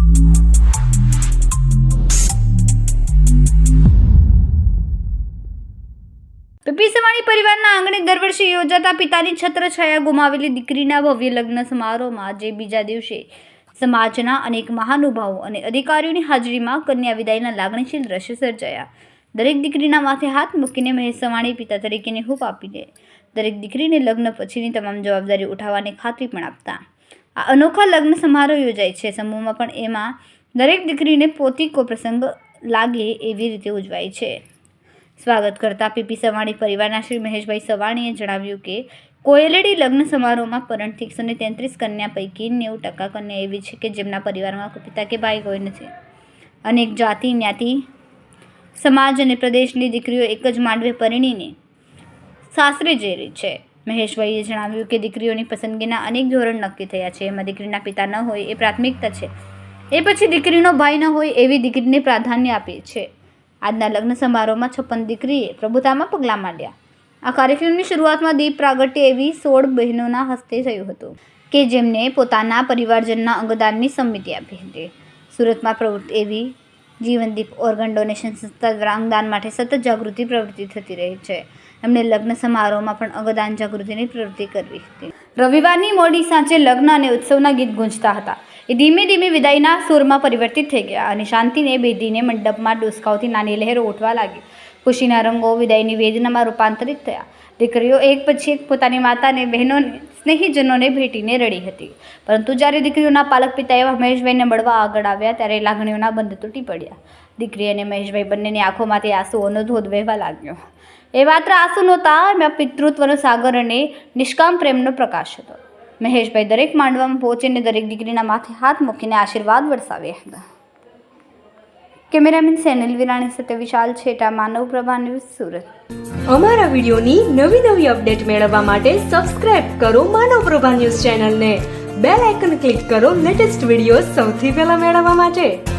PP Savani પરિવારના આંગણે દર વર્ષે યોજાતા પિતાની છત્રછાયા ગુમાવેલી દીકરીના ભવ્ય લગ્ન સમારોહમાં આજે બીજા દિવસે સમાજના અનેક મહાનુભાવો અને અધિકારીઓની હાજરીમાં કન્યા વિદાયના લાગણીશીલ દ્રશ્ય સર્જાયા. દરેક દીકરીના માથે હાથ મૂકીને મહેશ સવાણી પિતા તરીકેની હૂંફ આપીને દરેક દીકરીને લગ્ન પછીની તમામ જવાબદારી ઉઠાવવાની ખાતરી પણ આપતા આ અનોખા લગ્ન સમારોહ યોજાય છે. સમૂહમાં પણ એમાં દરેક દીકરીને પોતીકો પ્રસંગ લાગે એવી રીતે ઉજવાય છે. સ્વાગત કરતા પીપી સવાણી પરિવારના શ્રી મહેશભાઈ સવાણીએ જણાવ્યું કે કોયલેડી લગ્ન સમારોહમાં પરણથી 133 કન્યા પૈકી 90% કન્યા એવી છે કે જેમના પરિવારમાં પિતા કે ભાઈ કોઈ નથી. અનેક જાતિ જ્ઞાતિ સમાજ અને પ્રદેશની દીકરીઓ એક જ માંડવે પરણીને સાસરે જઈ રહી છે. મહેશભાઈએ જણાવ્યું કે દીકરીઓની પસંદગીના અનેક ધોરણ નક્કી થયા છે. એમાં દીકરીના પિતા ન હોય એ પ્રાથમિકતા છે. એ પછી દીકરીનો ભાઈ ન હોય એવી દીકરીને પ્રાધાન્ય આપે છે. આજના લગ્ન સમારોહમાં 56 દીકરીએ પ્રભુતામાં પગલાં માંડ્યા. આ કાર્યક્રમની શરૂઆતમાં દીપ પ્રાગટ્ય એવી 16 બહેનોના હસ્તે થયું હતું કે જેમને પોતાના પરિવારજનના અંગદાનની સંમતિ આપી હતી. સુરતમાં પ્રવૃત્તિ એવી જીવનદીપ ઓર્ગન ડોનેશન સંસ્થા દ્વારા અંગદાન માટે સતત જાગૃતિ પ્રવૃત્તિ થતી રહી છે. એમણે લગ્ન સમારોહમાં પણ અંગદાન જાગૃતિની પ્રવૃત્તિ કરવી હતી. રવિવારની મોડી સાંજે લગ્ન અને ઉત્સવના ગીત ગુંજતા હતા. એ ધીમે ધીમે વિદાયના સૂરમાં પરિવર્તિત થઈ ગયા અને શાંતિને ભેદીને મંડપમાં ડોસકાવતી નાની લહેરો ઉઠવા લાગી. ખુશીના રંગો વિદાયની વેદનામાં રૂપાંતરિત થયા. દીકરીઓ એક પછી એક પોતાની માતાને, બહેનોને, સ્નેહીજનોને ભેટીને રડી હતી. પરંતુ જ્યારે દીકરીઓના પાલક પિતા એવા મહેશભાઈને મળવા આગળ આવ્યા ત્યારે લાગણીઓના બંધ તૂટી પડ્યા. દીકરી અને મહેશભાઈ બંનેની આંખોમાંથી આંસુઓનો ધોધ વહેવા લાગ્યો. એ માત્ર આંસુ નહોતા, એમાં પિતૃત્વનો સાગર અને નિષ્કામ પ્રેમનો પ્રકાશ હતો. મહેશભાઈ દરેક માંડવામાં પહોંચીને દરેક દીકરીના માથે હાથ મૂકીને આશીર્વાદ વરસાવ્યા હતા. કેમેરામેન સેનલ વિરાણી સાથે વિશાલ છેટા, માનવ પ્રભા ન્યૂઝ, સુરત. અમારા વિડીયોની નવી નવી અપડેટ મેળવવા માટે સબસ્ક્રાઇબ કરો માનવ પ્રભા ન્યૂઝ ચેનલને. બેલ આઇકન ક્લિક કરો લેટેસ્ટ વિડીયો સૌથી પહેલા મેળવવા માટે.